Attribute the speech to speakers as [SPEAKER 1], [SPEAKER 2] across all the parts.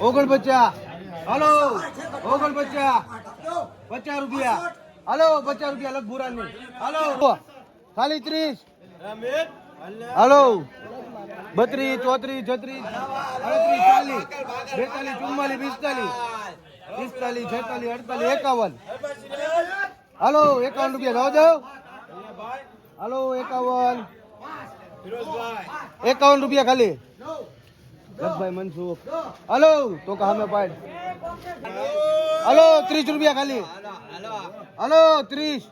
[SPEAKER 1] ઓગણપચાસ. હાલો ઓગણપચાસ. 50 રૂપિયા. હાલો 50 રૂપિયા લગ ભૂરા નહીં. હાલો ખાલી 30. હાલો 32, 34, 36, 38, 40, 42, 43, 44, 45, 46, 47, 48, 51. હાલો 51 રૂપિયા દો. હાલો 51 રૂપિયા ખાલી. જગભાઈ મનસુખ. હાલો તો કામે પાડ. હાલો 30 રૂપિયા ખાલી. હાલો 30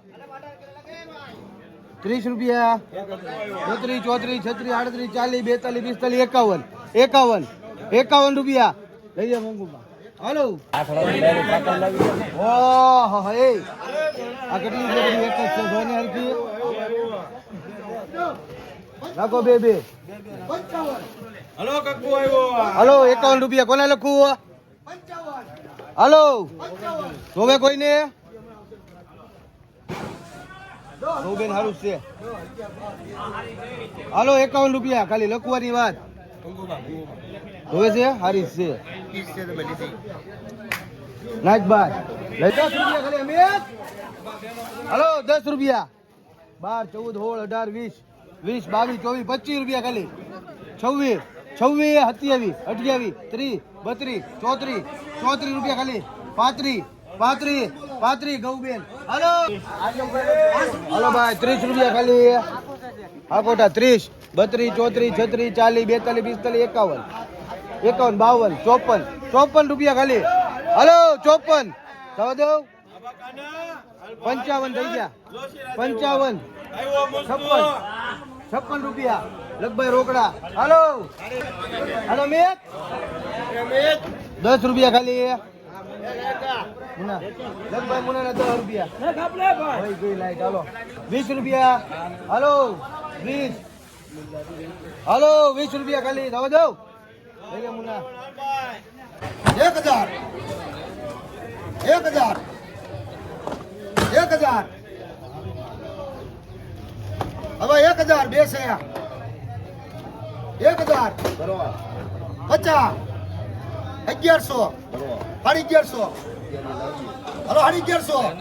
[SPEAKER 1] રૂપિયા. 32, 34, 36, 38, 40, 41, 51 રૂપિયા લઈ જા મંગુ. હાલો ઓહો હે આ કેટલી બધી એક જ છે જોને હરકી નાખો બે.
[SPEAKER 2] હલો કક્કુ આવ્યો.
[SPEAKER 1] હાલો 51 રૂપિયા કોને લખવું? હાલો જોવે કોઈને? બેન સારું છે. હાલો 51 રૂપિયા ખાલી લખવાની વાત. જોવે છે હારી છે નાચબાર લઈ 10 રૂપિયા ખાલી અમિત. હાલો 10 રૂપિયા. 12, 14, 16, 17, 20, 22, 24, 25 રૂપિયા ખાલી. 26, 27, 28, 30, 32, 34, 34 રૂપિયા ખાલી. 35 ગૌબેન. હાલો હાલો ભાઈ 30 રૂપિયા ખાલી. આ કોટા 30, 32, 33, 34, 36, 42, 51, 54 રૂપિયા ખાલી. હાલો 54 થવા દો. 55 થઈ ગયા. 55, 56 રૂપિયા લગભાઈ રોકડા. હાલો મેત 10 રૂપિયા ખાલી. મુના લગભાઈ મુના 10 રૂપિયા હોય ગઈ લાઈટ. હાલો 20 રૂપિયા. હાલો 20. હાલો 20 રૂપિયા ખાલી થવા દો. મુના
[SPEAKER 2] 1000 હવે 1000 બે છે. 1000 50 1100 1150. હલો 1150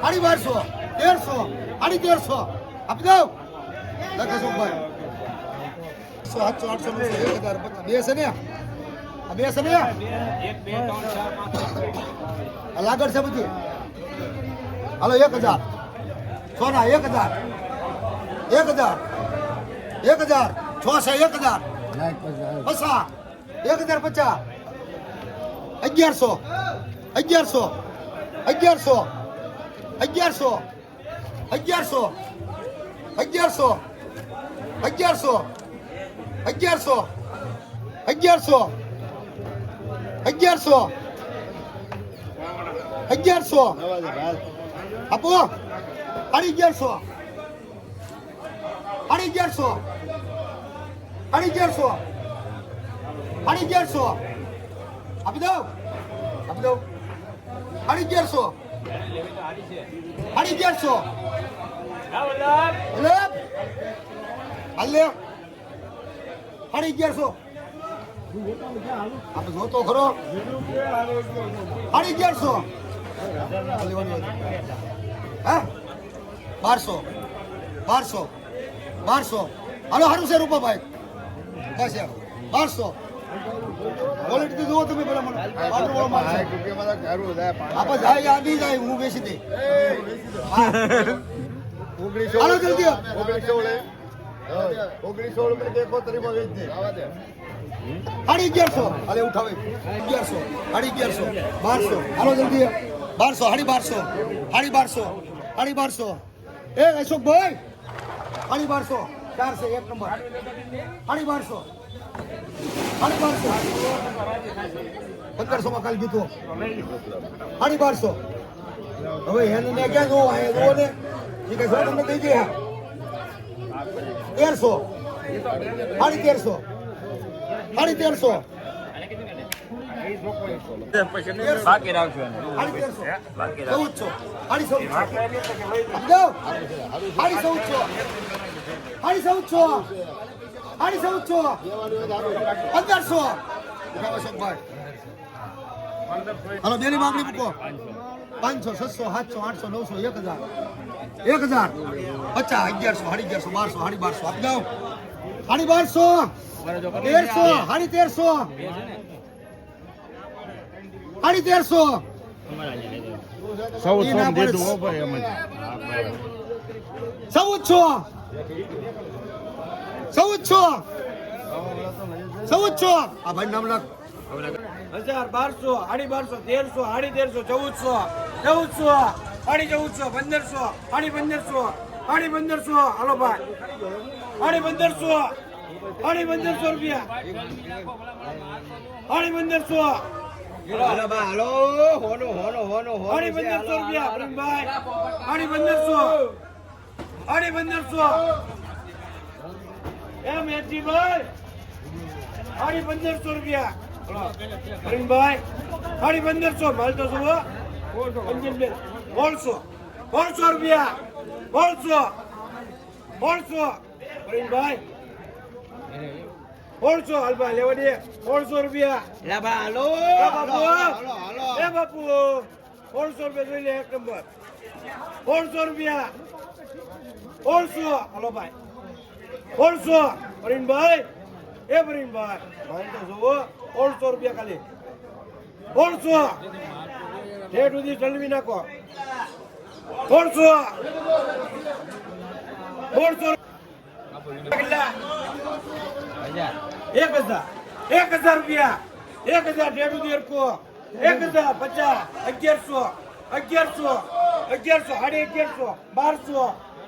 [SPEAKER 2] 1200 1200 1300 આપી દો. લખેશભાઈ 700 800 1000 બે છે ને? આ બે છે ને? 1 2 3 4 5 લાગડ છે બધી. હાલો 1000 સોના 1000 છ છે 1000 પસા 1050 1100 1100 1100 1100 1100 1100 1100 1100 1100 1100 આપો 1100 1100 આપી દો 1100 હાલે 1100 આપણે જોતો ખરો 1100 હા 1200 હાલો સારું છે રૂપાભાઈ બસ 1200 ક્વોલિટી જુઓ તમે પેલા મને આપણે જાય આધી જાય હું બેસી દે 1900 હાલો જલ્દી 1900 રૂપિયા દેખો તરીમાં વેચ દે 1150 હાલે ઉઠાવે 1100 1200 હાલો જલ્દી 1200 1200 એ અશોકભાઈ 1200 4 છે એક નંબર 1200 1500 માં કાલ કીધું 1200 હવે એને ને ક્યાં જોવો આ જોવો ને એ કઈ જોડે તમને દઈ દે 1300 1350
[SPEAKER 3] બાકી રાખજો
[SPEAKER 2] 1400 1400 સાડી 1400 1500 હાલો બેની માંગણી મૂકો 500 600 700 800 900 1000 50 1100 1100 1200 1250 આપી દઉં 1400 આ ભાઈ નામ લખ 1000 1200 1200 1300 1400 1500 હાલો ભાઈ 1500 રૂપિયા 1500 હાલો ભાઈ હાલો હોનો 1500 રૂપિયા પ્રેમભાઈ 1500 એમ એજીભાઈ 1500 રૂપિયા પ્રેમભાઈ 1500 માલ તો જુઓ 1500 રૂપિયા 1500 પ્રેમભાઈ 1500 હાલબા લેવા દે 1500 રૂપિયા લા બા હાલો એ બાપુ 1500 રૂપિયા જોઈ લે એક નંબર 1500 રૂપિયા 1500 હાલો ભાઈ 1500 પ્રેમભાઈ એ પ્રેમભાઈ ભાઈ તો જુઓ 1500 રૂપિયા ખાલી 1500 ઠેઠ સુધી ચલવી નાખો 1500 1000 રૂપિયા 1000 ઠેઠ સુધી હરકો 1050 1100 સાડી 1100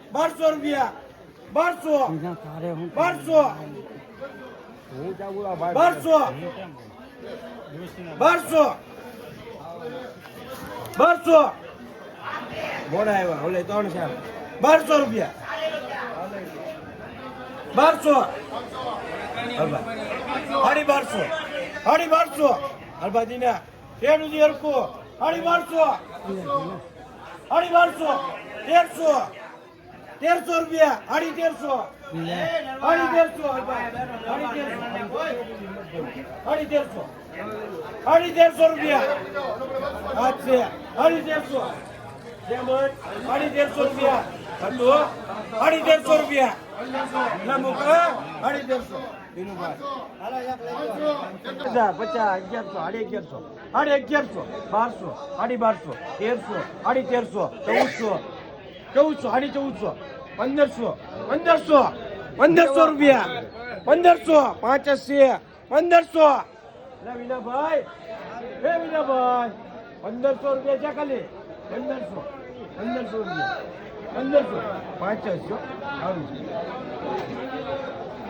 [SPEAKER 2] 1200 રૂપિયા 1200 મોડા આવ્યા ઓલે 3 છે 1200 રૂપિયા 1200 સાડી 1200 હરબાજીના ઠેઠ સુધી હરકો સાડી 1200 1300 રૂપિયા સાડી 1300 રૂપિયા આ છે સાડી 1300 રૂપિયા હતો 1300 રૂપિયા ના મુકા 1300 દિનુભાઈ 50 1100 સાડી 1100 સાડી 1200 1300 સાડી 1300 1500 રૂપિયા 1500 1500 લા વિનાભાઈ 1500 રૂપિયા છે ખાલી 1500 રૂપિયા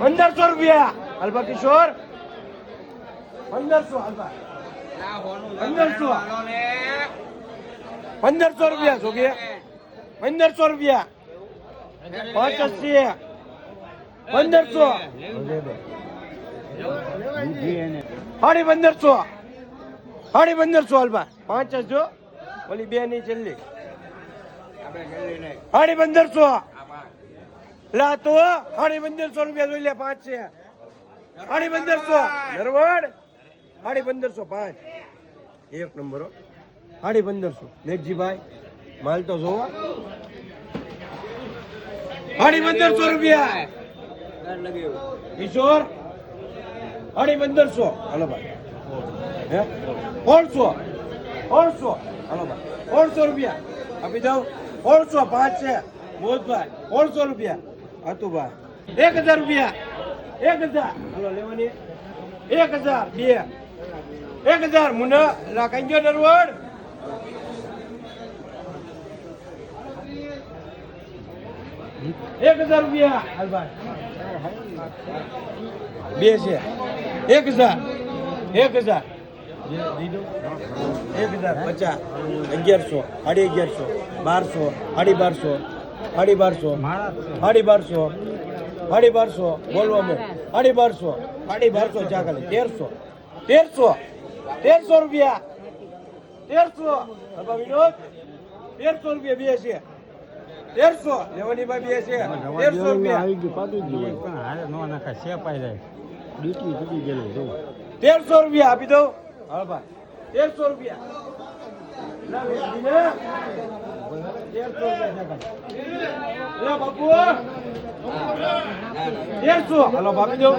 [SPEAKER 2] 1500 રૂપિયા અલ્બા કિશોર 1500 અલ્બા 1500 રૂપિયા જોગે 1500 રૂપિયા 580 1500 સાડી 1500 અલ્બા 500 ઓલી બે ની છેલ્લી સાડી 1500 લા તો સાડી 1500 રૂપિયા જોઈ લે 5 છે સાડી 1500 નરવડ સાડી 1500 5 એક નંબર સાડી 1500 મેઘજીભાઈ માલ તો જોવા સાડી 1500 રૂપિયા કિશોર સાડી 1500 હાલો ભાઈ 1500 હાલો ભાઈ 1500 રૂપિયા આપી દઉં 1500 5 છે મોહનભાઈ 1500 રૂપિયા હતુભાઈ 1000 રૂપિયા 1000 હાલો લેવાની 1000 બે 1000 મુના લા કંજો નરવડ 1000 રૂપિયા હાલભાઈ બે છે 1000 દીધો 1050 1100 સાડી 1100 1200 સાડી 1200 બોલવામાં સાડી 1200 ચા ખાલી 1300 રૂપિયા 1300 વિનોદ 1300 રૂપિયા બે છે 1300 લેવાની ભાઈ બે છે 1300 રૂપિયા
[SPEAKER 4] આવી ગયું પાતું જ હોય પણ હારે નો નાખા છે પાઈ જાય ડીટી તૂટી ગયેલું જો
[SPEAKER 2] 1300 રૂપિયા આપી દો હા ભાઈ 1300 રૂપિયા લા બેટી ને 1300 રૂપિયા લા બાપુ 1300 હાલો આપી દો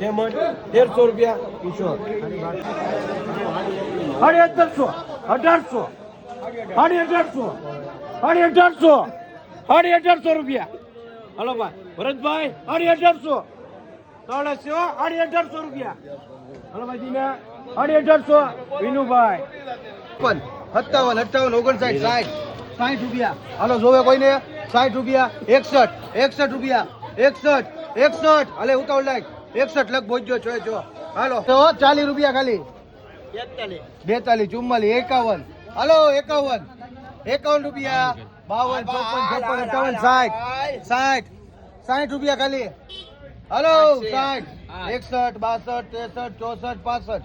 [SPEAKER 2] કેમ 1300 રૂપિયા કિશોર 1800 1800 1800 રૂપિયા હલો ભાઈ ભરતભાઈ 1800 1800 રૂપિયા હલો ભાઈ દીના 1800 વિનુભાઈ
[SPEAKER 1] 57 58 59 60 રૂપિયા હાલો જોવે કોઈને 60 રૂપિયા 61 રૂપિયા 61 હાલે ઉતાવળ લાગ 61 લગ બોજો છો હાલો તો 40 રૂપિયા ખાલી 42 44 51 હાલો 51 રૂપિયા 52 54 55 60 રૂપિયા ખાલી હાલો 60 61 62 63 64 65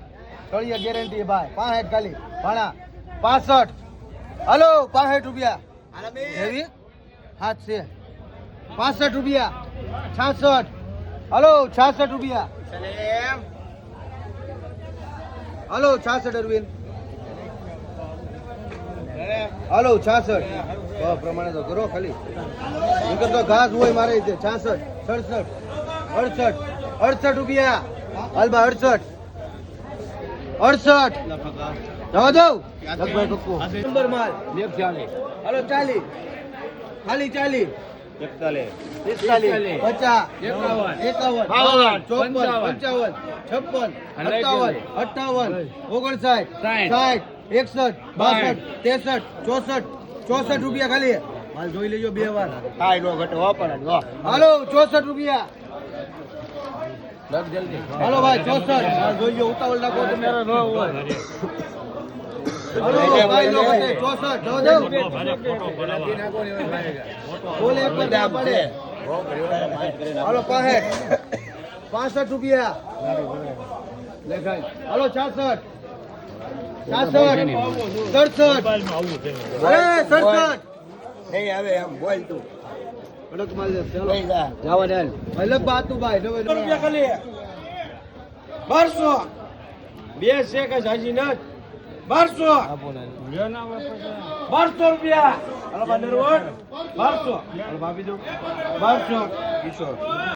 [SPEAKER 1] તળિયા ગેરંટી ભાઈ 65 ખાલી ભાણા 65 હાલો 65 રૂપિયા એવી હાથ છે 65 રૂપિયા 66 હાલો 66 રૂપિયા હાલો 66 અરવિંદ હાલો 66 તો પ્રમાણે તો કરો ખાલી નકર તો ઘાસ હોય મારે છે 66 67 68 રૂપિયા હાલબા 68 જવા દઉં લગભગ કક્કો નંબર માલ હાલો 40 ખાલી 40
[SPEAKER 3] 41
[SPEAKER 1] 45 50 51 54 55 56 57 58 59 60 61 62 63 64 રૂપિયા ખાલી માલ જોઈ લેજો બે વાર
[SPEAKER 3] કાઈ નો ઘટે વાપરા
[SPEAKER 1] હાલો 64 રૂપિયા હાલો ભાઈ 64 માલ જોઈજો ઉતાવળ નાખો તમે હાલો ભાઈ નો ઘટે 64 જવા દઉં બોલે એક ના પડે હાલો 65 રૂપિયા લેખાય હાલો 66 66 67 અરે 67
[SPEAKER 3] નહીં આવે એમ બોલ તું
[SPEAKER 1] કડક માલ છે ચાલો
[SPEAKER 3] લઈ જા જવા દે
[SPEAKER 1] અલગ બાતું ભાઈ નવે
[SPEAKER 2] રૂપિયા ખાલી 1200 બે છે કે જાજી ના 1200 રૂપિયા હાલો બાંદર 1200 હાલો ભાભી દો 1200 કિશોર